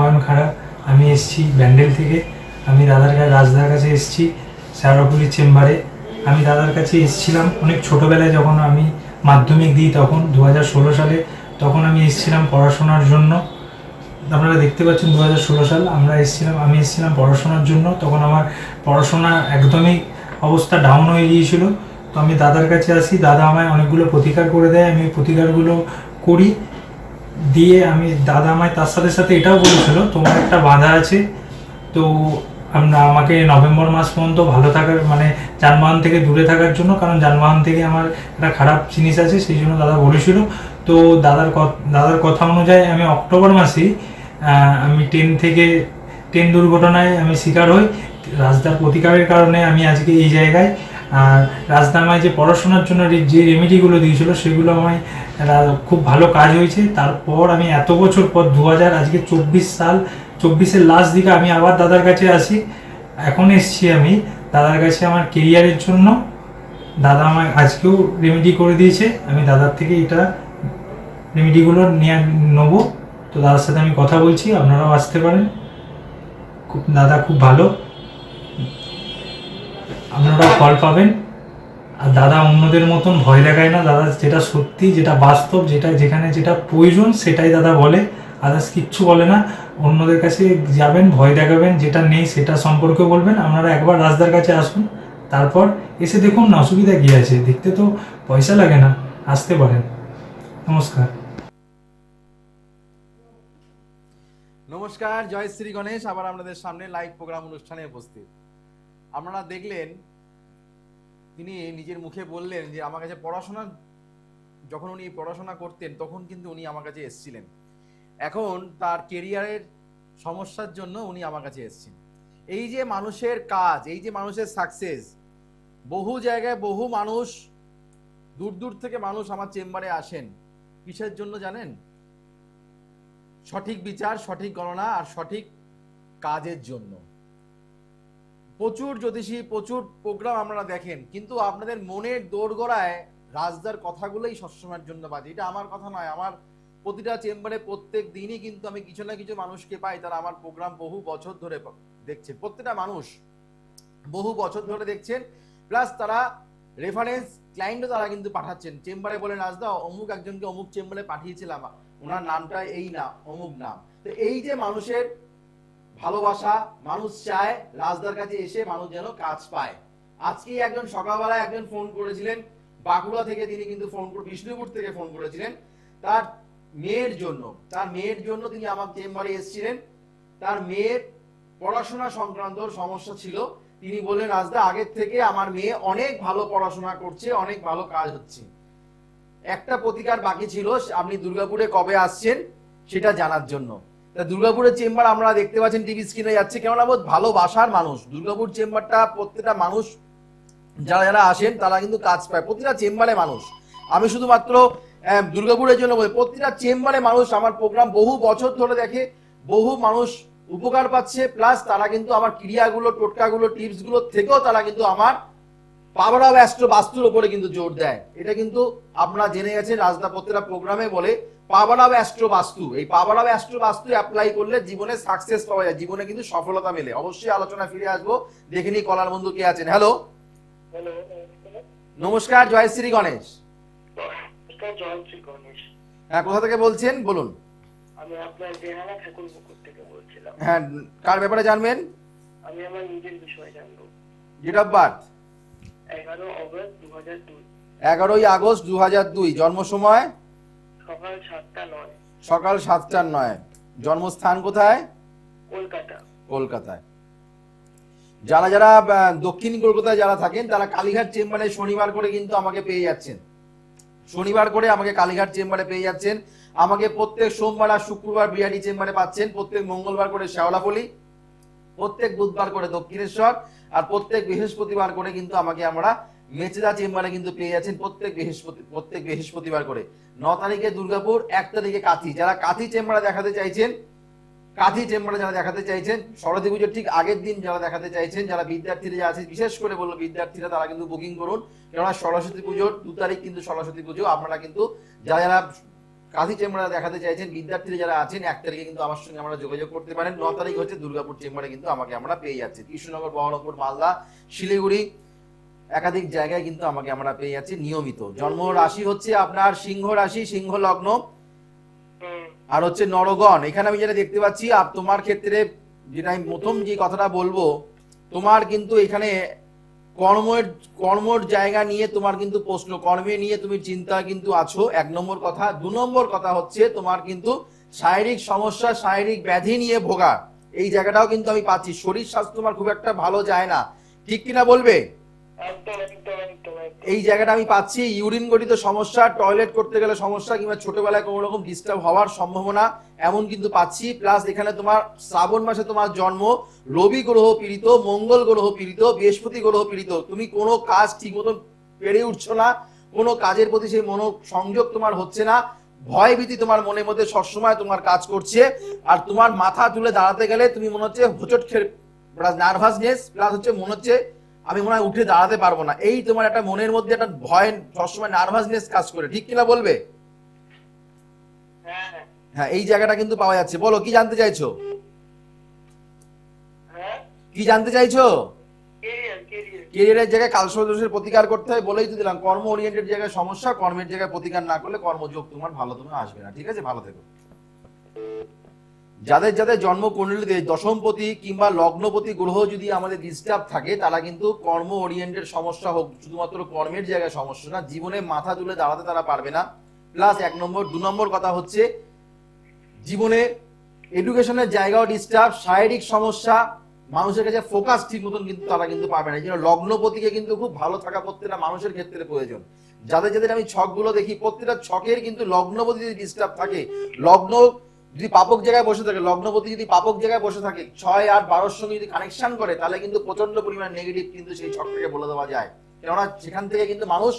নয়ন খাড়া। আমি এসেছি ব্যান্ডেল থেকে। আমি রাজদার কাছে এসেছি শ্যাওড়াফুলির চেম্বারে। আমি দাদার কাছে এসেছিলাম অনেক ছোটোবেলায়, যখন আমি মাধ্যমিক দিই তখন 2016 সালে। তখন আমি এসেছিলাম পড়াশোনার জন্য। আপনারা দেখতে পাচ্ছেন 2016 সাল আমি এসেছিলাম পড়াশোনার জন্য। তখন আমার পড়াশোনা একদমই অবস্থা ডাউন হয়ে গিয়েছিল। তো আমি দাদার কাছে আসি, দাদা আমায় অনেকগুলো প্রতিকার করে দেয়। আমি প্রতিকারগুলো করি, দিয়ে দাদা আমায় তার সাথে সাথে এটাও বলেছিল তোমার একটা বাধা আছে, তো আমাকে নভেম্বর মাস পর্যন্ত ভালো থাকার, মানে যানবাহন থেকে দূরে থাকার জন্য, কারণ যানবাহন থেকে আমার একটা খারাপ জিনিস আছে, সেই জন্য দাদা বলেছিল। তো দাদার কথা অনুযায়ী আমি অক্টোবর মাসেই আমি ট্রেন দুর্ঘটনায় আমি শিকার হই। রাজদার প্রতিকারের কারণে আমি আজকে এই জায়গায়। আর রাজদা আমায় যে পড়াশোনার জন্য যে রেমেডিগুলো দিয়েছিল সেগুলো আমায় খুব ভালো কাজ হয়েছে। তারপর আমি এত বছর পর আজকে 24 লাস্ট দিকে আমি আবার দাদার কাছে আসি। এখন এসছি আমি দাদার কাছে আমার কেরিয়ারের জন্য। দাদা আমায় আজকেও রেমেডি করে দিয়েছে। আমি দাদার থেকে এটা রেমেডিগুলো নেবো। তো দাদার সাথে আমি কথা বলছি, আপনারাও আসতে পারেন। দাদা খুব ভালো, আপনারা ফল পাবেন। আর দাদা অন্যদের মতন ভয় দেখায় না। দাদা যেটা সত্যি, যেটা বাস্তব, যেখানে যেটা প্রয়োজন সেটাই দাদা বলে, আদার্স কিচ্ছু বলে না। অন্যদের কাছে যাবেন, ভয় দেখাবেন, যেটা নেই সেটা সম্পর্কে বলবেন। আপনারা একবার রাজদার কাছে আসুন, তারপর এসে দেখুন না, অসুবিধা কী আছে। দেখতে তো পয়সা লাগে না, আসতে পারেন। নমস্কার। নমস্কার, জয় শ্রী গণেশ। আবার আপনাদের সামনে লাইভ প্রোগ্রাম অনুষ্ঠানে উপস্থিত। আপনারা দেখলেন তিনি নিজের মুখে বললেন যে আমার কাছে যখন উনি পড়াশোনা করতেন তখন কিন্তু উনি আমার কাছে এসেছিলেন। এখন তার কেরিয়ারের সমস্যার জন্য উনি আমার কাছে এসেছেন। এই যে মানুষের কাজ, এই যে মানুষের সাকসেস, বহু জায়গায় বহু মানুষ, দূর দূর থেকে মানুষ আমার চেম্বারে আসেন কিসের জন্য জানেন? সঠিক বিচার, সঠিক গণনা আর সঠিক কাজের জন্য। প্রচুর জ্যোতিষী, প্রচুর প্রোগ্রাম আপনারা দেখেন, কিন্তু আপনাদের মনের দোরগোড়ায় রাজদার কথাগুলোই সবসময়ের জন্য বাজে। এটা আমার কথা নয়, আমার প্রতিটা চেম্বারে প্রত্যেক দিনই কিন্তু আমি কিছু না কিছু মানুষকে পাই, তারা আমার প্রোগ্রাম বহু বছর ধরে দেখছেন। প্রত্যেকটা মানুষ বহু বছর ধরে দেখছেন, প্লাস তারা রেফারেন্স ক্লায়েন্টও তারা কিন্তু পাঠাচ্ছেন। চেম্বারে বলেন রাজদা অমুক একজনকে অমুক চেম্বারে পাঠিয়েছিলাম, ওনার নামটা এই না, অমুক নাম। তো এই যে মানুষের ভালোবাসা, মানুষ চায় রাজদার কাছে এসে মানুষ যেন কাজ পায়। আজকে একজন সকালবেলায় একজন ফোন করেছিলেন বাঁকুড়া থেকে, তিনি কিন্তু বিষ্ণুপুর থেকে ফোন করেছিলেন তার মেয়ের জন্য তিনি আমার চেম্বারে এসেছিলেন। তার মেয়ের পড়াশোনা সংক্রান্ত সমস্যা ছিল। তিনি বললেন রাজদা আগের থেকে আমার মেয়ে অনেক ভালো পড়াশোনা করছে, অনেক ভালো কাজ হচ্ছে। একটা প্রতিকার বাকি ছিল, আপনি দুর্গাপুরে কবে আসছেন সেটা জানার জন্য। দুর্গাপুরের চেম্বার আমরা দেখতে পাচ্ছেন টিভি স্ক্রিনে যাচ্ছে, কেননা বহুত ভালোবাসার মানুষ। দুর্গাপুর চেম্বারটা প্রত্যেকটা মানুষ যারা যারা আসেন তারা কিন্তু কাজ পায়, প্রতিটা চেম্বারে মানুষ। আমি শুধুমাত্র দুর্গাপুরের জন্য বলি, প্রতিটা চেম্বারে মানুষ আমার প্রোগ্রাম বহু বছর ধরে দেখে, বহু মানুষ উপকার পাচ্ছে, প্লাস তারা কিন্তু আমার ক্রিয়াগুলো, টোটকাগুলো, টিপসগুলো থেকেও তারা কিন্তু আমার পাওয়ার অফ অ্যাস্ট্রো বাস্তুর উপরে কিন্তু জোর দেয়। এটা কিন্তু আপনারা জেনে গেছেন, রাজদা প্রত্যেকটা প্রোগ্রামে বলে পাওয়ার অফ অ্যাস্ট্রো বাস্তু। এই পাওয়ার অফ অ্যাস্ট্রো বাস্তু অ্যাপ্লাই করলে জীবনে সাকসেস পাওয়া যায়, জীবনে কিন্তু সফলতা মেলে। অবশ্যই আলোচনা ফিরে আসবো, দেখে নিই কলার বন্ধু কে আছেন। হ্যালো, নমস্কার, জয় শ্রী গণেশ। হ্যাঁ, কোথা থেকে বলছেন বলুন? আমি আপনার বেহালা ঠাকুরপুকুর থেকে বলছিলাম। হ্যাঁ, কার ব্যাপারে জানবেন? আমি আমার নিজের বিষয়ে জানবো। Date of birth 11 August 2002। 11ই আগস্ট 2002। জন্ম সময় সকাল 7টা 9। সকাল 7টা 9। জন্মস্থান কোথায়? কলকাতা। কলকাতায়। যারা যারা দক্ষিণ কলকাতায় যারা থাকেন তারা কালীঘাট চেম্বারে শনিবার করে কিন্তু আমাকে পেয়ে যাচ্ছেন। শনিবার করে আমাকে কালীঘাট চেম্বারে পেয়ে যাচ্ছেন। আমাকে প্রত্যেক সোমবার আর শুক্রবার বিআরডি চেম্বারে পাচ্ছেন। প্রত্যেক মঙ্গলবার করে শ্যাওলাপল্লী, প্রত্যেক বুধবার করে দক্ষিণেশ্বর, আর প্রত্যেক বৃহস্পতিবার করে কিন্তু আমাকে আমরা মেচেদা চেম্বারে কিন্তু পেয়ে যাচ্ছেন প্রত্যেক বৃহস্পতিবার করে। 9 তারিখে দুর্গাপুর, 1 তারিখে কাঁথি। যারা কাঁথি চেম্বারে দেখাতে চাইছেন, সরস্বতী পুজোর ঠিক আগের দিন যারা দেখাতে চাইছেন, যারা বিদ্যার্থীরা আছে, বিশেষ করে বলবো বিদ্যার্থীরা, তারা কিন্তু বুকিং করুন। কেননা সরস্বতী পুজোর 2 তারিখ কিন্তু সরস্বতী পুজো। আপনারা কিন্তু যারা যারা কাঁথি চেম্বারে দেখাতে চাইছেন বিদ্যার্থীরা যারা আছেন 1 তারিখে কিন্তু আমার সঙ্গে আমরা যোগাযোগ করতে পারেন। 9 তারিখ হচ্ছে দুর্গাপুর চেম্বারে কিন্তু আমাকে আমরা পেয়ে যাচ্ছি। কৃষ্ণনগর, বহরমপুর, মালদা, শিলিগুড়ি একাধিক জায়গায় কিন্তু আমাকে আমরা পেয়ে যাচ্ছি নিয়মিত। জন্ম রাশি হচ্ছে আপনার সিংহ রাশি, সিংহ লগ্ন, আর হচ্ছে নরগণ। এখানে আমি যেটা দেখতে পাচ্ছি তোমার ক্ষেত্রে যেটা আমি প্রথম যে কথাটা বলবো, তোমার কিন্তু এখানে কর্মের জায়গা নিয়ে তোমার কিন্তু প্রশ্ন, কর্মে নিয়ে তুমি চিন্তা কিন্তু আছো, 1 নম্বর কথা। 2 নম্বর কথা হচ্ছে তোমার কিন্তু শারীরিক সমস্যা, শারীরিক ব্যাধি নিয়ে ভোগা, এই জায়গাটাও কিন্তু আমি পাচ্ছি। শরীর স্বাস্থ্য তোমার খুব একটা ভালো যায় না, ঠিক কিনা বলবে? এই জায়গাটা আমি পাচ্ছি। ইউরিন গঠিত সমস্যা, টয়লেট করতে গেলে সমস্যা, কিংবা ছোটবেলায় কোনো রকম ডিস্টার্ব হওয়ার সম্ভাবনা এমন কিন্তু পাচ্ছি। প্লাস এখানে তোমার শ্রাবণ মাসে তোমার জন্ম, রবি গ্রহ পীড়িত, মঙ্গল গ্রহ পীড়িত, বৃহস্পতি গ্রহ পীড়িত। তুমি কোনো কাজ ঠিক মতন পেরে উঠছো না, কোনো কাজের প্রতি সেই মনোসংযোগ তোমার হচ্ছে না, ভয় ভীতি তোমার মনের মধ্যে সবসময় তোমার কাজ করছে। আর তোমার মাথা তুলে দাঁড়াতে গেলে তুমি মনে হচ্ছে হোঁচট খেয়ে, নার্ভাসনেস, প্লাস হচ্ছে মনে হচ্ছে আমি মনে হয় উঠে দাঁড়াতে পারবো না, এই তোমার একটা মনের মধ্যে একটা ভয়, সবসময় নার্ভাসনেস কাজ করে, ঠিক কিনা বলবে? হ্যাঁ, এই জায়গাটা কিন্তু পাওয়া যাচ্ছে। বলো কি জানতে চাইছো, কি জানতে চাইছো? ক্যারিয়ারের জায়গায় কালসর্পদোষের প্রতিকার করতে হয়, বলেই তো দিলাম। কর্ম ওরিয়েন্টেড জায়গায় সমস্যা, কর্মের জায়গায় প্রতিকার না করলে কর্মযোগ তোমার ভালো তোমার আসবে না। ঠিক আছে, ভালো থেকো। যাদের যাদের জন্ম কুণ্ডলীতে দশমপতি কিংবা লগ্নপতি গ্রহ যদি আমাদের ডিস্টার্ব থাকে, তারা কিন্তু কর্ম ওরিয়েন্টেড সমস্যা হোক, শুধুমাত্র কর্মের জায়গায় সমস্যা না, জীবনে মাথা তুলে দাঁড়াতে তারা পারবে না। প্লাস 1 নম্বর। 2 নম্বর কথা হচ্ছে জীবনে এডুকেশনের জায়গাও ডিস্টার্ব, শারীরিক সমস্যা, মানুষের কাছে ফোকাস ঠিক মতন কিন্তু তারা কিন্তু পাবে না। এই জন্য লগ্নপতিকে কিন্তু খুব ভালো থাকা প্রত্যেকটা মানুষের ক্ষেত্রে প্রয়োজন। যাদের যাদের আমি ছকগুলো দেখি, প্রত্যেকটা ছকের কিন্তু লগ্নপতি যদি ডিস্টার্ব থাকে, লগ্ন যদি পাপক জায়গায় বসে থাকে, লগ্নপতি যদি পাপক জায়গায় বসে থাকে, 6 আর 12-র সঙ্গে যদি কানেকশন করে, তাহলে কিন্তু প্রচন্ড পরিমাণ নেগেটিভ কিন্তু সেই ছকটাকে বলে দেওয়া যায়। কেননা সেখান থেকে কিন্তু মানুষ,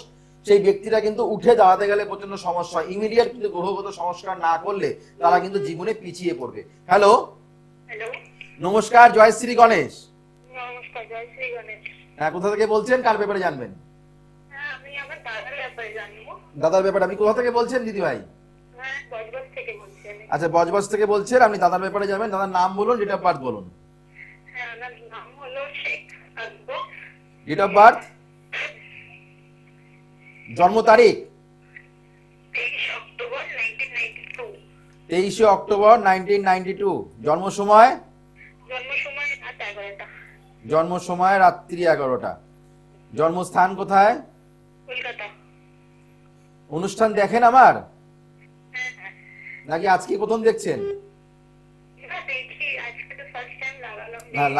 সেই ব্যক্তিরা কিন্তু উঠে দাঁড়াতে গেলে প্রচন্ড সমস্যা, ইমিডিয়েট কিন্তু গ্রহগত সংস্কার না করলে তারা কিন্তু জীবনে পিছিয়ে পড়বে। হ্যালো, নমস্কার, জয় শ্রী গণেশ। নমস্কার, জয় শ্রী গণেশ। হ্যাঁ, কোথা থেকে বলছেন, কার ব্যাপারে জানবেন? হ্যাঁ, আমি আমার দাদার ব্যাপারে জানবো। দাদার ব্যাপারে? আপনি কোথা থেকে বলছেন দিদি ভাই? হ্যাঁ, বজবজ থেকে বলছি আমি। আচ্ছা, বজবজ থেকে বলছেন, আপনি দাদার ব্যাপারে যাবেন। দাদার নাম বলুন, ডেট অফ বার্থ বলুন। হ্যাঁ, ওনার নাম হলো শেখ আকবর। ডেট অফ বার্থ, জন্ম তারিখ 23 অক্টোবর 1992। 23 অক্টোবর 1992। জন্ম সময়? জন্ম সময় রাত 11টা। জন্ম সময় রাত্রি 11টা। জন্মস্থান কোথায়? কলকাতা। অনুষ্ঠান দেখেন আমার, হ্যাঁ হ্যাঁ, নাকি আজকে প্রথম দেখছেন? না দেখি, আজকে তো ফার্স্ট টাইম লাগালাম। হ্যাঁ,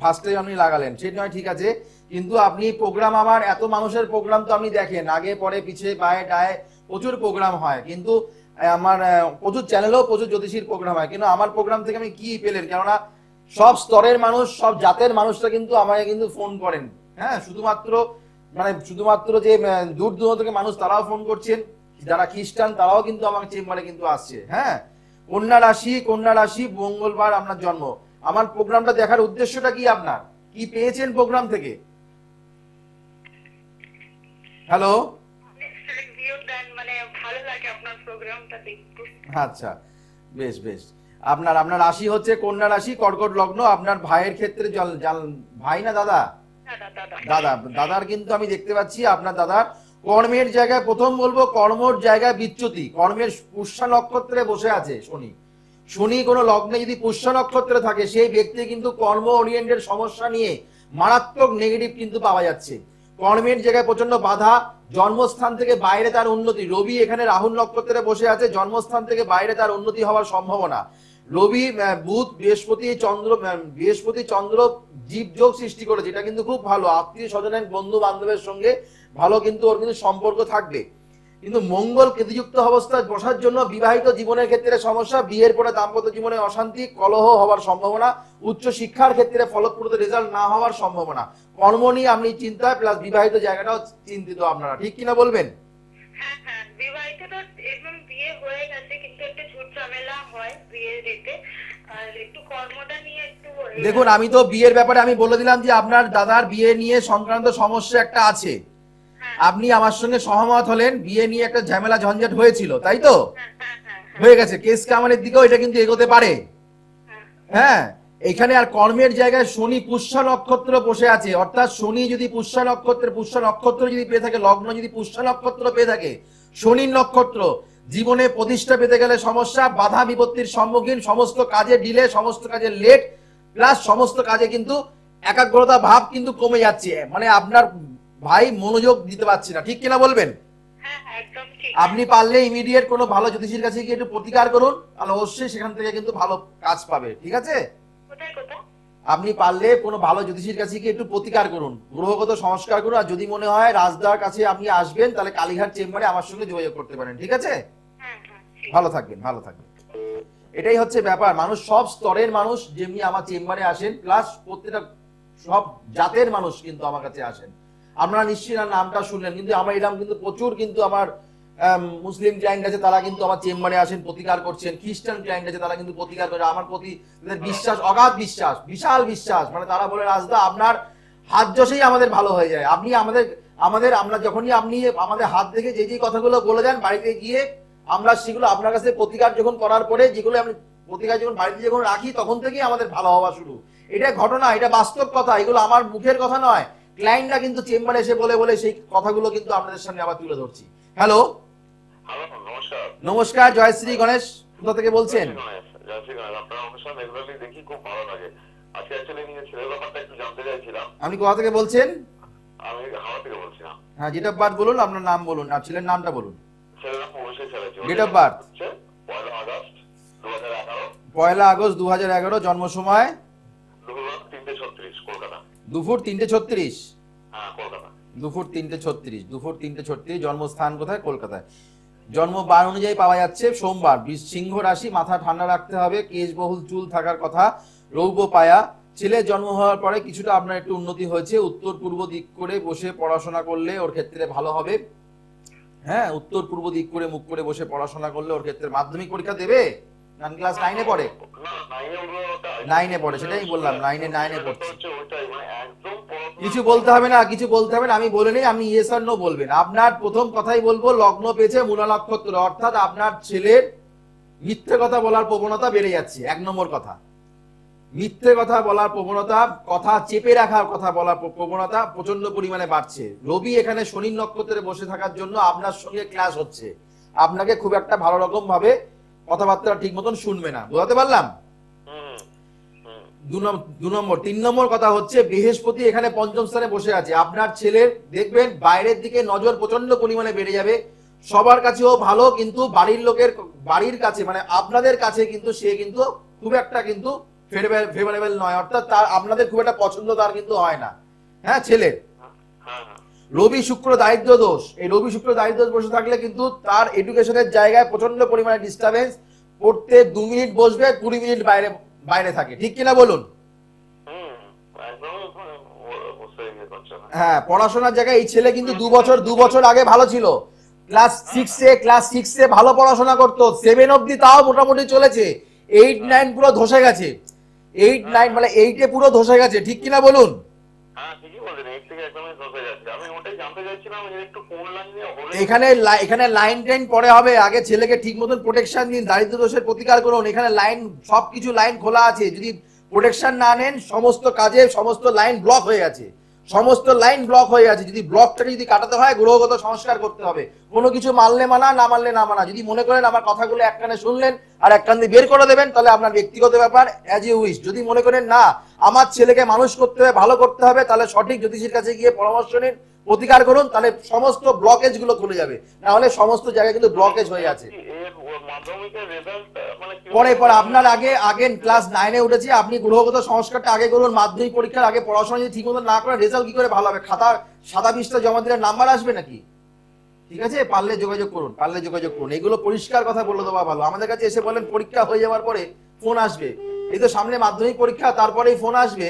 ফার্স্ট টাইম আপনি লাগালেন, সেটা নয়, ঠিক আছে। কিন্তু আপনি প্রোগ্রাম, আমার এত মানুষের প্রোগ্রাম তো আপনি দেখেন, আগে পরে পিছে বায়ে ডায়ে প্রচুর প্রোগ্রাম হয়, কিন্তু আমার প্রচুর চ্যানেলেও প্রচুর জ্যোতিষীর প্রোগ্রাম হয়, কিন্তু আমার প্রোগ্রাম থেকে আমি কি পেলেন? কেননা সব স্তরের মানুষ, সব জাতের মানুষরা কিন্তু আমাকে কিন্তু ফোন করেন। হ্যাঁ, শুধুমাত্র যে দূর দূর থেকে মানুষ তারাও ফোন করছেন, যারা খ্রিস্টান তারাও কিন্তু আমার চেম্বারে কিন্তু আসছে। হ্যাঁ, কন্যা রাশি, মঙ্গলবার আপনার জন্ম। আমার প্রোগ্রামটা দেখার উদ্দেশ্যটা কি, আপনার কি পেয়েছেন প্রোগ্রাম থেকে? হ্যালো, মানে ভালো লাগে আপনার প্রোগ্রামটা দেখতে। আচ্ছা, বেশ বেশ। আপনার রাশি হচ্ছে কন্যা রাশি, কর্কট লগ্ন। আপনার ভাইয়ের ক্ষেত্রে ভাই না দাদা? দাদা। দাদার কিন্তু আমি দেখতে পাচ্ছি আপনার দাদার কর্মের জায়গায়, প্রথম বলবো কর্মের জায়গায় বিচ্যুতি, কর্মের পুষ্যা নক্ষত্রে বসে আছে শনি। শনি কোনো লগ্নে যদি পুষ্যা নক্ষত্রে থাকে, সেই ব্যক্তি কিন্তু কর্ম ওরিয়েন্টেড সমস্যা নিয়ে মারাত্মক নেগেটিভ কিন্তু পাওয়া যাচ্ছে। কর্মের জায়গায় প্রচন্ড বাধা, জন্মস্থান থেকে বাইরে তার উন্নতি। রবি এখানে রাহুল নক্ষত্রে বসে আছে, জন্মস্থান থেকে বাইরে তার উন্নতি হওয়ার সম্ভাবনা। রবি, বুধ, বৃহস্পতি চন্দ্র জীব যোগ সৃষ্টি করে, যেটা কিন্তু খুব ভালো। আত্মীয় স্বজনের, বন্ধু বান্ধবের সঙ্গে ভালো কিন্তু ওর কিন্তু সম্পর্ক থাকবে। কিন্তু মঙ্গল কেতুযুক্ত অবস্থায় বসার জন্য বিবাহিত জীবনের ক্ষেত্রে সমস্যা, বিয়ের পরে দাম্পত্য জীবনে অশান্তি, কলহ হওয়ার সম্ভাবনা, উচ্চ শিক্ষার ক্ষেত্রে ফলপ্রদ রেজাল্ট না হওয়ার সম্ভাবনা। কর্ম নিয়ে আপনি চিন্তায়, প্লাস বিবাহিত জায়গাটাও চিন্তিত আপনারা, ঠিক কিনা বলবেন? হ্যাঁ হ্যাঁ, বিবাহিত তো একদম বিয়ে হয়ে গেছে, কিন্তু একটু ঝুট ঝামেলা হয় বিয়ে দিতে, আর একটু কর্মটা নিয়ে একটু। দেখুন, আমি তো বিয়ের ব্যাপারে আমি বলে দিলাম যে আপনার দাদার বিয়ে নিয়ে সংক্রান্ত সমস্যা একটা আছে। আপনি আমার সঙ্গে সহমত হলেন, বিয়ে নিয়ে একটা ঝামেলা ঝঞ্ঝাট হয়েছিল, তাই তো? হয়ে গেছে, কেস কামানের দিকেও এটা কিন্তু এগোতে পারে। হ্যাঁ, এখানে আর কর্মের জায়গায় শনি পুষ্যা নক্ষত্র বসে আছে, অর্থাৎ শনি যদি পুষ্যা নক্ষত্র যদি পেয়ে থাকে, লগ্ন যদি পুষ্যা নক্ষত্র পেয়ে থাকে, শনির নক্ষত্র, জীবনে প্রতিষ্ঠা পেতে গেলে সমস্যা, বাধা বিপত্তির সম্মুখীন, সমস্ত কাজে ডিলে, সমস্ত কাজে লেট, প্লাস সমস্ত কাজে কিন্তু একাগ্রতা ভাব কিন্তু কমে যাচ্ছে, মানে আপনার ভাই মনোযোগ দিতে পারছে না, ঠিক কিনা বলবেন? হ্যাঁ একদম ঠিক। আপনি পারলে ইমিডিয়েট কোনো ভালো জ্যোতিষীর কাছে গিয়ে একটু প্রতিকার করুন, তাহলে অবশ্যই সেখান থেকে কিন্তু ভালো কাজ পাবে, ঠিক আছে? কোথায় কোথায়? আপনি পারলে কোনো ভালো জ্যোতিষীর কাছে গিয়ে একটু প্রতিকার করুন, গ্রহগত সংস্কার করুন, আর যদি মনে হয় রাজদার কাছে আপনি আসবেন, তাহলে কালীঘাট চেম্বারে আমার সঙ্গে যোগাযোগ করতে পারেন, ঠিক আছে? হ্যাঁ ঠিক। ভালো থাকবেন, ভালো থাকবেন। এটাই হচ্ছে ব্যাপার, মানুষ সব স্তরের মানুষ যেমনি আমার চেম্বারে আসেন, প্লাস প্রত্যেকটা সব জাতের মানুষ কিন্তু আমার কাছে আসেন। আপনারা নিশ্চয়ই নামটা শুনলেন, কিন্তু আমার এরকম কিন্তু প্রচুর কিন্তু আমার মুসলিম ক্লায়েন্ট আছে, তারা কিন্তু আমার চেম্বারে আসেন, প্রতিকার করছেন। খ্রিস্টান ক্লায়েন্ট আছে, তারা কিন্তু প্রতিকার করে। আমার প্রতি বিশ্বাস, অগাধ বিশ্বাস, বিশাল বিশ্বাস, মানে তারা বলে রাজদা আপনার হাত যশেই আমাদের ভালো হয়ে যায়, আপনি আমরা যখনই আপনি আমাদের হাত দেখে যে কথাগুলো বলে দেন, বাড়িতে গিয়ে আমরা সেগুলো আপনার কাছে প্রতিকার যখন করার পরে, যেগুলো আমি প্রতিকার যখন বাড়িতে যখন রাখি, তখন থেকেই আমাদের ভালো হওয়া শুরু। এটা ঘটনা, এটা বাস্তব কথা, এগুলো আমার মুখের কথা নয়। ক্লায়েন্টরা কিন্তু চেম্বারে এসে বলে সেই কথাগুলো কিন্তু আপনাদের সামনে আবার তুলে ধরছি। হ্যালো, নমস্কার। নমস্কার, জয়শ্রী গণেশ, কোথা থেকে বলছেন? আপনার অনুষ্ঠান রেগুলারলি দেখি, খুব ভালো লাগে। আজকে অ্যাকচুয়ালি নিজের ছেলের ব্যাপারটা একটু জানতে চাইছিলাম। আপনি কোথা থেকে বলছেন? আমি হাওড়া থেকে বলছিলাম। হ্যাঁ, ডেট অফ বার্থ বলুন, আপনার নাম বলুন, আর ছেলের নামটা বলুন। ছেলের নাম Abhishek Chatterjee. Date of birth? হচ্ছে 1 আগস্ট 2011। 1 আগস্ট 2011। জন্ম সময়? দুপুর 3:36 কলকাতা। দুপুর 3:36? হ্যাঁ, কলকাতা। দুপুর 3:36। জন্মস্থান কোথায়? কলকাতায়। জন্ম বার অনুযায়ী পাওয়া যাচ্ছে সোমবার, সিংহ রাশি, মাথা ঠান্ডা রাখতে হবে, কেশবহুল চুল থাকার কথা, রৌপ্য পায়া। ছেলের জন্ম হওয়ার পরে কিছুটা আপনার একটু উন্নতি হয়েছে, উত্তর পূর্ব দিক করে বসে পড়াশোনা করলে ওর ক্ষেত্রে ভালো হবে। হ্যাঁ, উত্তর পূর্ব দিক করে মুখ করে বসে পড়াশোনা করলে ওর ক্ষেত্রে মাধ্যমিক পরীক্ষা দেবে। ক্লাস 9-এ পড়ে? না, 9-এ উঠলো ওটা। 9-এ পড়ে, সেটাই বললাম, 9-এ পড়ছে। হচ্ছে ওইটাই, মানে একদম কিছু বলতে হবে না, কিছু বলতে হবে না, আমি বলে নেই, আপনি ইয়েস আর নো বলবেন। আপনার প্রথম কথাই বলবো, লগ্ন পেয়েছে মূলা নক্ষত্র, অর্থাৎ আপনার ছেলের মিথ্যে কথা বলার প্রবণতা বেড়ে যাচ্ছে। 1 নম্বর কথা, মিথ্যে কথা বলার প্রবণতা, কথা চেপে রাখার কথা বলার প্রবণতা প্রচন্ড পরিমাণে বাড়ছে। রবি এখানে শনির নক্ষত্রে বসে থাকার জন্য আপনার সঙ্গে ক্লাস হচ্ছে, আপনাকে খুব একটা ভালো রকম ভাবে কথাবার্তা ঠিক মতন শুনবে না, বুঝতে পারলাম? 2 নম্বর। 3 নম্বর কথা হচ্ছে, বৃহস্পতি এখানে পঞ্চম স্থানে বসে আছে। আপনার ছেলের দেখবেন বাইরের দিকে নজর প্রচন্ড পরিমাণে বেড়ে যাবে, সবার কাছেও ভালো, কিন্তু বাড়ির কাছে মানে আপনাদের কাছে কিন্তু সে কিন্তু খুব একটা কিন্তু ফেভারেবল নয়, অর্থাৎ তার আপনাদের খুব একটা পছন্দ তার কিন্তু হয় না। হ্যাঁ, ছেলের রবি শুক্র দারিদ্র দোষ, এই রবি শুক্র দারিদ্র দোষ বসে থাকলে কিন্তু তার এডুকেশনের জায়গায় প্রচন্ড পরিমাণে ডিস্টারবেন্স, পড়তে 2 মিনিট বসবে, 20 মিনিট বাইরে থাকে, ঠিক কিনা বলুন? হ্যাঁ, পড়াশোনার জায়গায় এই ছেলে কিন্তু 2 বছর আগে ভালো ছিল। ক্লাস 6-এ ভালো পড়াশোনা করতো, 7 অবধি তাও মোটামুটি চলেছে। 8-9 পুরো ধসে গেছে, 8-9 মানে 8-এ পুরো ধসে গেছে, ঠিক কিনা বলুন? এখানে লাইন টাইন পরে হবে, আগে ছেলেকে ঠিক মতন প্রোটেকশন দিন, দারিদ্র দোষের প্রতিকার করুন। এখানে লাইন, সবকিছু লাইন খোলা আছে, যদি প্রোটেকশন না নেন সমস্ত কাজে সমস্ত লাইন ব্লক হয়ে আছে, যদি ব্লকটাকে যদি কাটাতে হয় গ্রহগত সংস্কার করতে হবে। কোনো কিছু মানলে মানা, না মানলে না মানা। যদি মনে করেন আমার কথাগুলো এক কানে শুনলেন আর এক কান দিয়ে বের করে দেবেন, তাহলে আপনার ব্যক্তিগত ব্যাপার, অ্যাজ ইউ উইশ। যদি মনে করেন না আমার ছেলেকে মানুষ করতে হবে, ভালো করতে হবে, তাহলে সঠিক জ্যোতিষীর কাছে গিয়ে পরামর্শ নিন, প্রতিকার করুন, তাহলে সমস্ত ব্লকেজ গুলো খুলে যাবে। না হলে সমস্ত জায়গায় কিন্তু ব্লকেজ হয়ে আছে। পরে আপনার আগে ক্লাস 9-এ উঠেছে, আপনি গ্রহগত সংস্কারটা আগে করুন, মাধ্যমিক পরীক্ষার আগে পড়াশোনা যদি ঠিক মতো না করেন রেজাল্ট কি করে ভালো হবে? খাতা সাদা পৃষ্ঠা জমা দিলে নাম্বার আসবে নাকি? ঠিক আছে, পারলে যোগাযোগ করুন। এগুলো পরিষ্কার কথা বলে দেওয়া ভালো। আমাদের কাছে এসে বলেন পরীক্ষা হয়ে যাওয়ার পরে ফোন আসবে, এই তো সামনে মাধ্যমিক পরীক্ষা, তারপরেই ফোন আসবে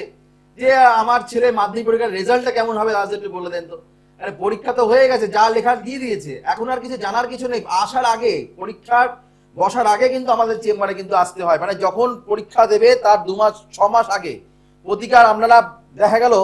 যে আমার ছেলে মাধ্যমিক পরীক্ষার রেজাল্টটা কেমন হবে রাজ একটু বলে দেন তো। আরে পরীক্ষা তো হয়ে গেছে, যা লেখার দিয়ে দিয়েছে, এখন আর কিছু জানার কিছু নেই। আসার আগে, পরীক্ষার বসার আগে কিন্তু আমাদের চেম্বারে কিন্তু আসতে হয়, মানে যখন পরীক্ষা দেবে তার 2-6 মাস আগে প্রতিকার। আপনারা দেখা গেল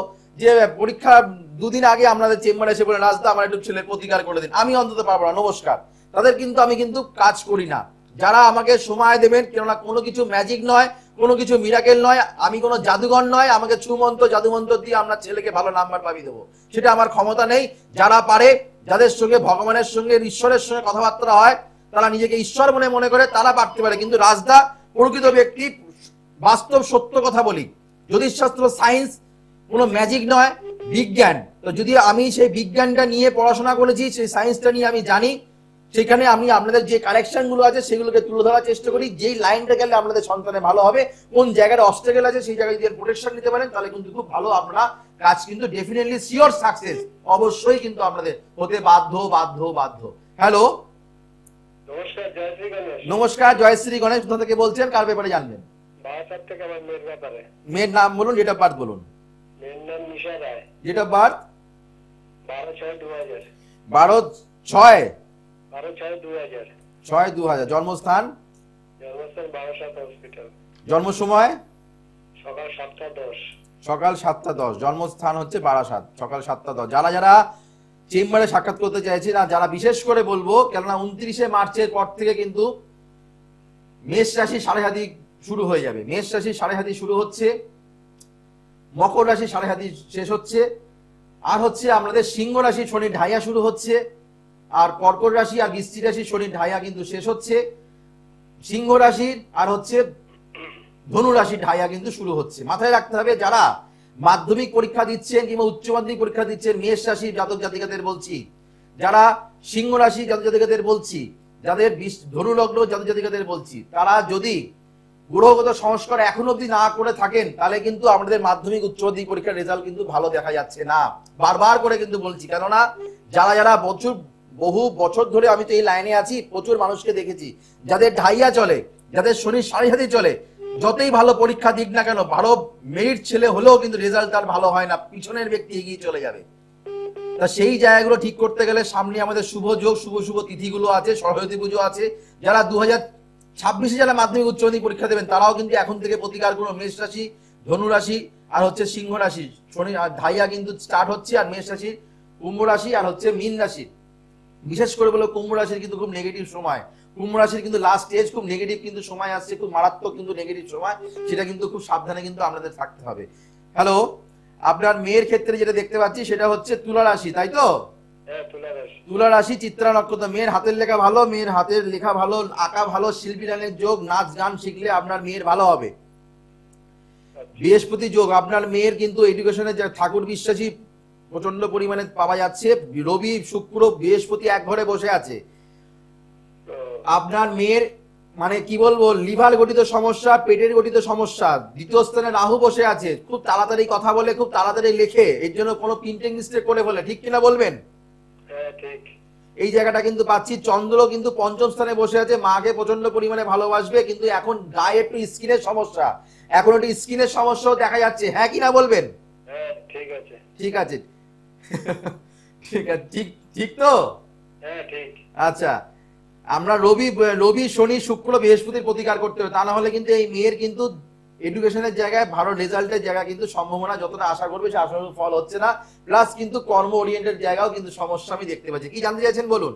যে পরীক্ষা 2 দিন আগে আপনাদের চেম্বারে এসে বলে রাজদা আমার একটু ছেলের প্রতিকার করে দিন, আমি অন্তত পারবো না, নমস্কার, তাদের কিন্তু আমি কিন্তু কাজ করি না। যারা আমাকে সময় দেবেন, কেননা কোনো কিছু ম্যাজিক নয়, কোনো কিছু মিরাকেল নয়, আমি কোনো জাদুঘর নয়, আমাকে ছুমন্ত্র জাদুমন্ত্র দিয়ে আমরা ছেলেকে ভালো নাম্বার পাবিয়ে দেবো, সেটা আমার ক্ষমতা নেই। যারা পারে, যাদের সঙ্গে ভগবানের সঙ্গে ঈশ্বরের সঙ্গে কথাবার্তা হয়, তারা নিজেকে ঈশ্বর মনে করে, তারা পারতে পারে। কিন্তু রাজদা প্রকৃত ব্যক্তি, বাস্তব সত্য কথা বলি, জ্যোতিষশাস্ত্র সায়েন্স কোনো ম্যাজিক নয়, বিজ্ঞান। তো যদি আমি সেই বিজ্ঞানটা নিয়ে পড়াশোনা করেছি, সেই সায়েন্সটা নিয়ে আমি জানি, সেখানে আমি আপনাদের যে কারেকশন গুলো আছে সেগুলোকে তুলে ধরার চেষ্টা করি, যেই লাইনটা গেলে আপনাদের সন্তানে ভালো হবে, কোন জায়গাটা অবস্ট্যাকেল আছে সেই জায়গায় যদি প্রোটেকশন নিতে পারেন, তাহলে কিন্তু খুব ভালো আপনারা কাজ কিন্তু ডেফিনেটলি শিওর সাকসেস অবশ্যই কিন্তু আপনাদের হতে বাধ্য বাধ্য বাধ্য। হ্যালো, নমস্কার, জয়শ্রী গণেশ। নমস্কার, জয়শ্রী গণেশ। কোথা থেকে বলছেন, কার ব্যাপারে জানবেন? বারাসাত থেকে আমার মেয়ের ব্যাপারে। মেয়ের নাম বলুন, ডেট অফ বার্থ বলুন। মেয়ের নাম Nisha Roy. Date of birth 12/6/2000। 12/6/2000। 12/6/2000। জন্মস্থান? জন্মস্থান বারাসাত হসপিটাল। জন্ম সময়? সকাল 7টা 10। সকাল 7টা 10। জন্মস্থান হচ্ছে বারাসাত, সকাল 7টা 10। যারা যারা চেম্বারে সাক্ষাৎ করতে চাইছে না, যারা বিশেষ করে বলবো, কেননা 29শে মার্চের পর থেকে কিন্তু মেষ রাশি সাড়ে হাতি শুরু হয়ে যাবে। মেষ রাশি সাড়ে হাতি শুরু হচ্ছে, মকর রাশি সাড়ে হাতি শেষ হচ্ছে, আর হচ্ছে আমাদের সিংহ রাশি শনির ঢাইয়া শুরু হচ্ছে, আর কর্কট রাশি আর বৃশ্চিক রাশি শনির ঢাইয়া কিন্তু শেষ হচ্ছে, সিংহ রাশির আর হচ্ছে ধনু রাশির ঢাইয়া কিন্তু শুরু হচ্ছে। মাথায় রাখতে হবে, যারা মাধ্যমিক পরীক্ষা দিচ্ছেন কিংবা উচ্চ মাধ্যমিক পরীক্ষা দিচ্ছেন, মেষ রাশির জাতক জাতিকাদের বলছি, যারা সিংহ রাশি জাতক জাতিকাদের বলছি, যাদের ধনু লগ্ন জাতক জাতিকাদের বলছি, তারা যদি গ্রহগত সংস্কার এখন অবধি না করে থাকেন, তাহলে কিন্তু আমাদের মাধ্যমিক উচ্চ মাধ্যমিক পরীক্ষার রেজাল্ট কিন্তু ভালো দেখা যাচ্ছে না। বারবার করে কিন্তু বলছি, কেননা যারা যারা বহু বছর ধরে আমি তো এই লাইনে আছি, প্রচুর মানুষকে দেখেছি যাদের ঢাইয়া চলে, যাদের শনির সাড়ে হাতি চলে, যতই ভালো পরীক্ষা দিক না কেন, ভালো মেরিট ছেলে হলেও কিন্তু রেজাল্ট তার ভালো হয় না, পিছনের ব্যক্তি এগিয়ে চলে যাবে। তা সেই জায়গাগুলো ঠিক করতে গেলে সামনে আমাদের শুভ যোগ, শুভ তিথিগুলো আছে, সরস্বতী পুজো আছে। যারা 2026-এ যারা মাধ্যমিক উচ্চ মাধ্যমিক পরীক্ষা দেবেন, তারাও কিন্তু এখন থেকে প্রতিকার করুন। মেষ রাশি, ধনু রাশি আর হচ্ছে সিংহ রাশি শনি ঢাইয়া কিন্তু স্টার্ট হচ্ছে, আর মেষ রাশি, কুম্ভ রাশি আর হচ্ছে মীন রাশি, বিশেষ করে বলে কুম্ভ রাশির কিন্তু খুব নেগেটিভ সময়। কুম্ভ রাশির কিন্তু লাস্ট স্টেজ খুব নেগেটিভ কিন্তু সময় আসছে, খুব মারাত্মক কিন্তু নেগেটিভ সময়, সেটা কিন্তু খুব সাবধানে কিন্তু আপনাদের থাকতে হবে। হ্যালো, আপনার মেয়ের ক্ষেত্রে যেটা দেখতে পাচ্ছি সেটা হচ্ছে তুলা রাশি, তাই তো? হ্যাঁ, তুলা রাশি। তুলা রাশি, চিত্রা নক্ষত্র। মেয়ের হাতের লেখা ভালো, মেয়ের হাতের লেখা ভালো, আঁকা ভালো, শিল্পী গানের যোগ, নাচ গান শিখলে আপনার মেয়ের ভালো হবে। বৃহস্পতি যোগ, আপনার মেয়ের কিন্তু এডুকেশনে ঠাকুর বিশ্বাসী প্রচন্ড পরিমাণে পাওয়া যাচ্ছে। রবি, শুক্র, বৃহস্পতি এক ঘরে বসে আছে। আপনার মেয়ের মানে কি বলবো, লিভার গঠিত সমস্যা, পেটের গঠিত সমস্যা, দ্বিতীয় স্থানে রাহু বসে আছে, খুব তাড়াতাড়ি কথা বলে, খুব তাড়াতাড়ি লেখে, এর জন্য কোনো প্রিন্টিং মিস্টেক করে বলে, ঠিক কিনা বলবেন? হ্যাঁ, ঠিক। এই জায়গাটা কিন্তু পাচ্ছি। চন্দ্র কিন্তু পঞ্চম স্থানে বসে আছে, মাকে প্রচন্ড পরিমাণে ভালোবাসবে, কিন্তু এখন গায়ে একটু স্কিনের সমস্যা, এখন একটু স্কিনের সমস্যাও দেখা যাচ্ছে, হ্যাঁ কিনা বলবেন? হ্যাঁ, ঠিক আছে। ঠিক আছে, ঠিক আছে, ঠিক ঠিক তো? হ্যাঁ, ঠিক। আচ্ছা, আমরা রবি শনি শুক্র বৃহস্পতির প্রতিকার করতে হবে, তা না হলে কিন্তু এই মেয়ের কিন্তু এডুকেশনের জায়গায় ভালো রেজাল্টের জায়গায় কিন্তু সম্ভাবনা যতটা আশা করবে সে আশানুরূপ ফল হচ্ছে না, প্লাস কিন্তু কর্ম ওরিয়েন্টেড জায়গাও কিন্তু সমস্যা আমি দেখতে পাচ্ছি। কি জানতে চাইছেন বলুন?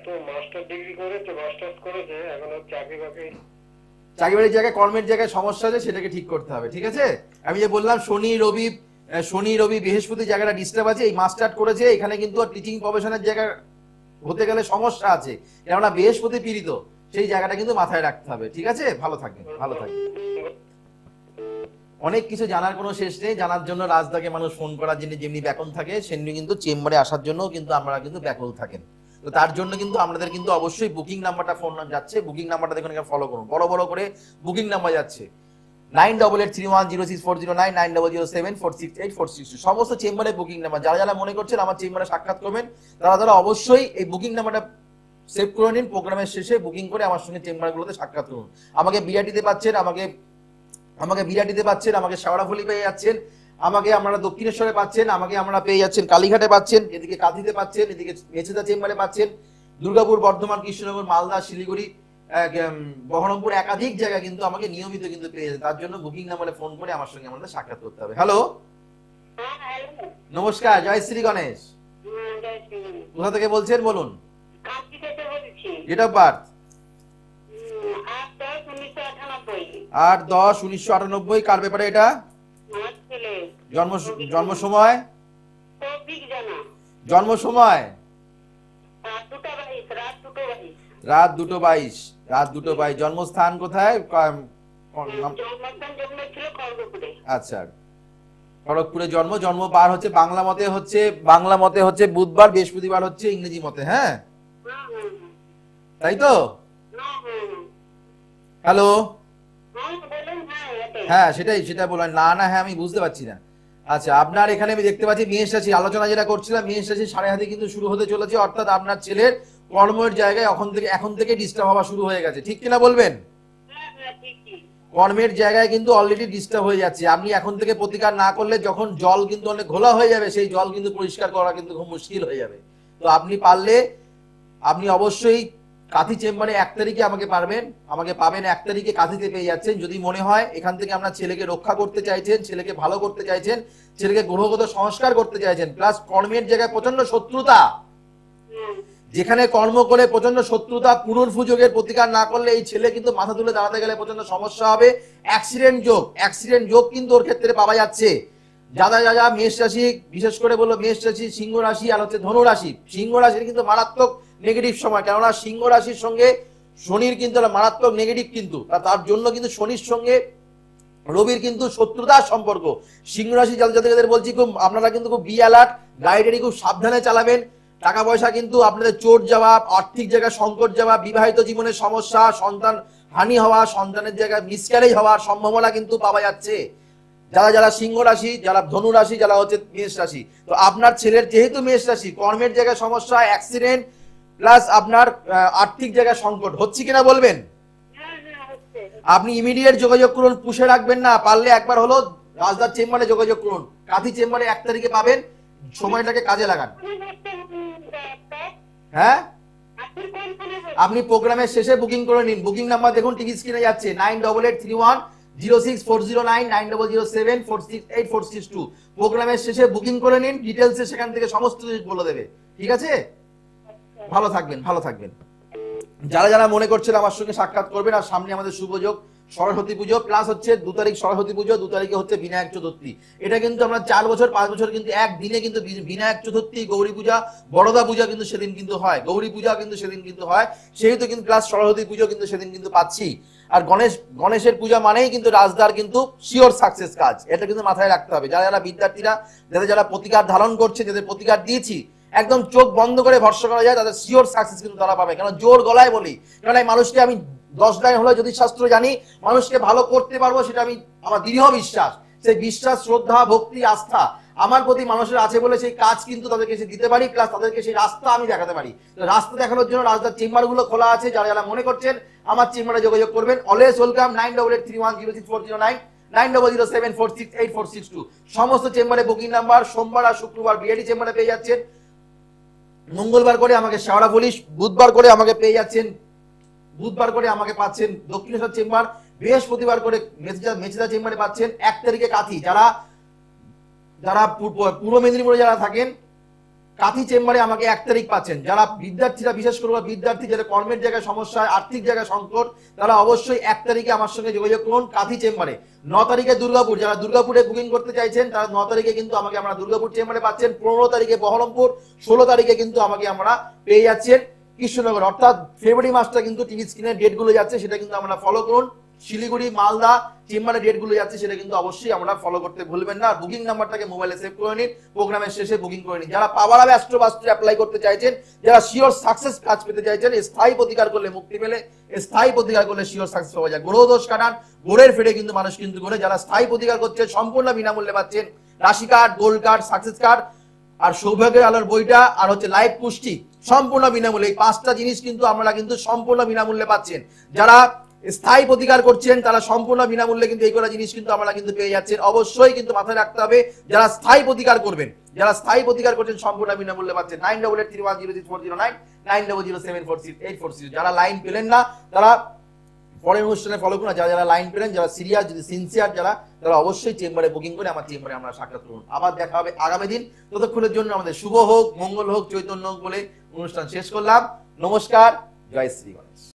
তো মাস্টার ডিগ্রি করেছে, মাস্টার্স করেছে, এখন চাকরি বাকরি, চাকরি বাড়ির জায়গায়, কর্মের জায়গায় সমস্যা আছে, সেটাকে ঠিক করতে হবে। ঠিক আছে, আমি যে বললাম শনি রবি বৃহস্পতি জায়গাটা ডিস্টার্ব আছে, এই মাস্টার করেছে, এখানে কিন্তু টিচিং প্রফেশনের জায়গা হতে গেলে সমস্যা আছে, কেননা বৃহস্পতি পীড়িত, সেই জায়গাটা কিন্তু মাথায় রাখতে হবে। ঠিক আছে, ভালো থাকবেন, ভালো থাকবেন। অনেক কিছু জানার কোনো শেষ নেই, জানার জন্য রাজদাকে মানুষ ফোন করার জন্য যেমনি ব্যাকুল থাকে, সেমনি কিন্তু চেম্বারে আসার জন্য কিন্তু আমরা কিন্তু ব্যাকুল থাকেন। তো তার জন্য কিন্তু আমাদের কিন্তু অবশ্যই বুকিং নাম্বারটা ফোন যাচ্ছে, বুকিং নাম্বারটা দেখুন, ফলো করুন, বড় বড় করে বুকিং নাম্বার যাচ্ছে 9883106409, 9007468462, সমস্ত চেম্বারে বুকিং নাম্বার। যারা যারা মনে করছেন আমার চেম্বারে সাক্ষাৎ করবেন, তারা অবশ্যই এই বুকিং নাম্বারটা সেভ করে নিন, প্রোগ্রামের শেষে বুকিং করে আমার সঙ্গে চেম্বারগুলোতে সাক্ষাৎ করুন। আমাকে বিরাটিতে পাচ্ছেন, আমাকে বিরাটিতে পাচ্ছেন, আমাকে শেওড়াফুলি পেয়ে যাচ্ছেন, আমাকে আপনারা দক্ষিণেশ্বরে পাচ্ছেন, আমাকে আপনারা পেয়ে যাচ্ছেন কালীঘাটে পাচ্ছেন, এদিকে কাঁথিতে পাচ্ছেন, এদিকে মেছেদা চেম্বারে পাচ্ছেন, দুর্গাপুর, বর্ধমান, কৃষ্ণনগর, মালদা, শিলিগুড়ি, বহরমপুর, একাধিক জায়গায় কিন্তু আমাকে নিয়মিত কিন্তু পেয়ে যাচ্ছে। তার জন্য বুকিং নাম্বারে ফোন করে আমার সঙ্গে আমাদের সাক্ষাৎ করতে হবে। হ্যালো, নমস্কার, জয় শ্রী গণেশ। কোথা থেকে বলছেন বলুন? Date of birth? 8/10/1998। কার ব্যাপারে এটা? আমার ছেলে জন্ম জন্ম সময়? সৌভিক জানা। জন্ম সময়? রাত 2:22, রাত 2:22। রাত 2:22। রাত 2:22। জন্মস্থান কোথায়? জন্মস্থান জন্মেছিল খড়গপুরে। আচ্ছা, খড়গপুরে জন্ম। জন্ম বার হচ্ছে বাংলা মতে হচ্ছে বুধবার, বৃহস্পতিবার হচ্ছে ইংরেজি মতে। হ্যাঁ, হুম হুম তাই তো? হুম হুম হ্যালো, হুম, বলুন। হ্যাঁ এটাই। হ্যাঁ সেটা বলেন না না, হ্যাঁ আমি বুঝতে পারছি না। আচ্ছা, আপনার এখানে আমি দেখতে পাচ্ছি মেষ রাশি আলোচনা যেটা করছিলাম, মেষ রাশি সাড়ে হাতে কিন্তু শুরু হতে চলেছে, অর্থাৎ আপনার ছেলের কর্মের জায়গায় এখন থেকে ডিস্টার্ব হওয়া শুরু হয়ে গেছে, ঠিক কিনা বলবেন? হ্যাঁ হ্যাঁ, ঠিকই। কর্মের জায়গায় কিন্তু অলরেডি ডিস্টার্ব হয়ে যাচ্ছে। আপনি এখন থেকে প্রতিকার না করলে যখন জল কিন্তু অনেক ঘোলা হয়ে যাবে, সেই জল কিন্তু পরিষ্কার করা কিন্তু খুব মুশকিল হয়ে যাবে। তো আপনি পারলে আপনি অবশ্যই কাঁথি চেম্বারে 1 তারিখে আমাকে পাবেন। 1 তারিখে কাঁথিতে পেয়ে যাচ্ছেন। যদি মনে হয় এখান থেকে আপনার ছেলেকে রক্ষা করতে চাইছেন, ছেলেকে ভালো করতে চাইছেন, ছেলেকে গ্রহগত সংস্কার করতে চাইছেন, প্লাস কর্মের জায়গায় প্রচন্ড শত্রুতা, হুম যেখানে কর্ম করে প্রচন্ড শত্রুতা, পুনর্ভুযোগের প্রতিকার না করলে এই ছেলে কিন্তু মাথা তুলে দাঁড়াতে গেলে প্রচন্ড সমস্যা হবে। অ্যাক্সিডেন্ট যোগ কিন্তু ওর ক্ষেত্রে পাওয়া যাচ্ছে। যা মেষ রাশি, বিশেষ করে বললো মেষ রাশি, সিংহ রাশি আর হচ্ছে ধনু রাশি। সিংহ রাশির কিন্তু মারাত্মক নেগেটিভ সময়, কেননা সিংহ রাশির সঙ্গে শনির কিন্তু মারাত্মক নেগেটিভ, কিন্তু তার জন্য কিন্তু শনির সঙ্গে রবির কিন্তু শত্রুতার সম্পর্ক। সিংহ রাশি যাদের বলছি, খুব আপনারা কিন্তু খুব বি অ্যালার্ট, গাড়ি খুব সাবধানে চালাবেন। টাকা পয়সা কিন্তু আপনাদের চোট যাওয়া, আর্থিক জায়গায় সংকট যাওয়া, বিবাহিত জীবনের সমস্যা, সন্তান হানি হওয়া, সন্তানের জায়গায় মিসক্যারেজ হওয়ার সম্ভাবনা কিন্তু পাওয়া যাচ্ছে। যারা সিংহ রাশি, যারা ধনু রাশি, যারা হচ্ছে মেষ রাশি, তো আপনার ছেলের যেহেতু মেষ রাশি, কর্মের জায়গায় সমস্যা, অ্যাক্সিডেন্ট, প্লাস আপনার আর্থিক জায়গায় সংকট হচ্ছে কিনা বলবেন? হ্যাঁ হ্যাঁ, হচ্ছে। আপনি ইমিডিয়েট যোগাযোগ করুন, পুষে রাখবেন না, পারলে একবার হলো রাজদার চেম্বারে যোগাযোগ করুন। কাঁথি চেম্বারে 1 তারিখে পাবেন, সময়টাকে কাজে লাগান। হ্যাঁ, আপনি প্রোগ্রামের শেষে বুকিং করে নিন। বুকিং নাম্বার দেখুন টিভি স্ক্রিনে যাচ্ছে, 9831064009, 9007468462। প্রোগ্রামের শেষে বুকিং করে নিন, ডিটেলসে সেখান থেকে সমস্ত কিছু বলে দেবে, ঠিক আছে? ভালো থাকবেন। যারা মনে করছেন আমার সঙ্গে সাক্ষাৎ করবেন, আর সামনে আমাদের শুভযোগ সরস্বতী পুজো, প্লাস হচ্ছে 2 তারিখ সরস্বতী পুজো, 2 তারিখে হচ্ছে বিনায়ক চতুর্থী। এটা কিন্তু আমরা 4 বছর 5 বছর কিন্তু একদিনে কিন্তু বিনায়ক চতুর্থী, গৌরী পূজা, বড়দা পূজা কিন্তু সেদিন কিন্তু হয়, গৌরী পূজা কিন্তু সেদিন কিন্তু হয়, সেহেতু কিন্তু প্লাস সরস্বতী পুজো কিন্তু সেদিন কিন্তু পাচ্ছি। আর গণেশের পূজা মানেই কিন্তু রাজদার কিন্তু শিওর সাকসেস কাজ, এটা কিন্তু মাথায় রাখতে হবে। যারা বিদ্যার্থীরা, যারা প্রতিকার ধারণ করছে, যাদের প্রতিকার দিয়েছি, একদম চোখ বন্ধ করে ভরসা করা যায়, তাদের শিওর সাকসেস কিন্তু তারা পাবে। কারণ জোর গলায় বলি, কারণ এই মানুষকে আমি 10 লাইন হলো জ্যোতিষশাস্ত্র জানি, মানুষকে ভালো করতে পারবো, সেটা আমি আমার দৃঢ় বিশ্বাস। সেই বিশ্বাস, শ্রদ্ধা, ভক্তি, আস্থা আমার প্রতি মানুষের আছে বলে সেই কাজ কিন্তু তাদেরকে দিতে পারি, প্লাস তাদেরকে সেই রাস্তা আমি দেখাতে পারি। রাস্তা দেখানোর জন্য রাজদার চেম্বার গুলো খোলা আছে। যারা মনে করছেন আমার চেম্বারে যোগাযোগ করবেন, অলওয়েজ ওয়েলকাম। 9883106409, 9007468462 সমস্ত চেম্বারে বুকিং নাম্বার। সোমবার আর শুক্রবার বিআইডি চেম্বারে পেয়ে যাচ্ছেন, মঙ্গলবার করে আমাকে শেওড়া পুলিশ, বুধবার করে আমাকে পেয়ে যাচ্ছেন, বুধবার করে আমাকে পাচ্ছেন দক্ষিণেশ্বর চেম্বার, বৃহস্পতিবার করে মেচেদা চেম্বারে পাচ্ছেন। 1 তারিখে কাঁথি, যারা পূর্ব মেদিনীপুরে যারা থাকেন, কাঁথি চেম্বারে আমাকে 1 তারিখ পাচ্ছেন। যারা বিদ্যার্থীরা, বিশেষ করে বিদ্যার্থী যারা কর্মের জায়গায় সমস্যা, আর্থিক জায়গায় সংকট, তারা অবশ্যই 1 তারিখে আমার সঙ্গে যোগাযোগ করুন কাঁথি চেম্বারে। 9 তারিখে দুর্গাপুর, যারা দুর্গাপুরে বুকিং করতে চাইছেন, তারা 9 তারিখে কিন্তু আমাকে আমরা দুর্গাপুর চেম্বারে পাচ্ছেন। 15 তারিখে বহরমপুর, 16 তারিখে কিন্তু আমাকে আমরা পেয়ে যাচ্ছেন কৃষ্ণনগর। অর্থাৎ ফেব্রুয়ারি মাসটা কিন্তু টিভি স্ক্রিনে ডেটগুলো যাচ্ছে, সেটা কিন্তু আমরা ফলো করুন। শিলিগুড়ি, মালদা চেম্বারে ডেটগুলো যাচ্ছে, সেটা কিন্তু অবশ্যই আমরা ফলো করতে ভুলবেন না। বুকিং নাম্বারটাকে মোবাইলে সেভ করে নিন, প্রোগ্রামের শেষে বুকিং করে নিন। যারা পাওয়ার আবে অ্যাস্ট্রোবাস্ট্রি অ্যাপ্লাই করতে চাইছেন, যারা শিওর সাকসেস কাজ পেতে চাইছেন, স্থায়ী প্রতিকার করলে মুক্তি পেলে, স্থায়ী প্রতিকার করলে শিওর সাকসেস পাওয়া যায়। গ্রহ দোষ কাটান, গোড়ের ফেড়ে কিন্তু মানুষ কিন্তু করে। যারা স্থায়ী প্রতিকার করছে সম্পূর্ণ বিনামূল্যে পাচ্ছেন রাশি card, gold card, success card, আর সৌভাগ্যের আলোর বইটা, আর হচ্ছে লাইভ পুষ্টি সম্পূর্ণ বিনামূল্যে। এই 5টা জিনিস কিন্তু আমরা কিন্তু সম্পূর্ণ বিনামূল্যে পাচ্ছেন। যারা স্থায়ী প্রতিকার করছেন তারা সম্পূর্ণ বিনামূল্যে কিন্তু এই কটা জিনিস কিন্তু আমরা কিন্তু পেয়ে যাচ্ছেন। অবশ্যই কিন্তু মাথায় রাখতে হবে, যারা স্থায়ী প্রতিকার করবেন, যারা স্থায়ী প্রতিকার করছেন সম্পূর্ণ বিনামূল্যে পাচ্ছেন। 9883106409, 9007468462। যারা লাইন পেলেন না তারা পরের অনুষ্ঠানে ফলো করুন। যারা লাইন পেলেন, যারা সিরিয়াস, যদি সিনসিয়ার তারা অবশ্যই চেম্বারে বুকিং করে আমার চেম্বারে আমরা সাক্ষাৎ করুন। আবার দেখা হবে আগামী দিন। ততক্ষণের জন্য আমাদের শুভ হোক, মঙ্গল হোক, চৈতন্য হোক বলে অনুষ্ঠান শেষ করলাম। নমস্কার, জয় শ্রী গণেশ।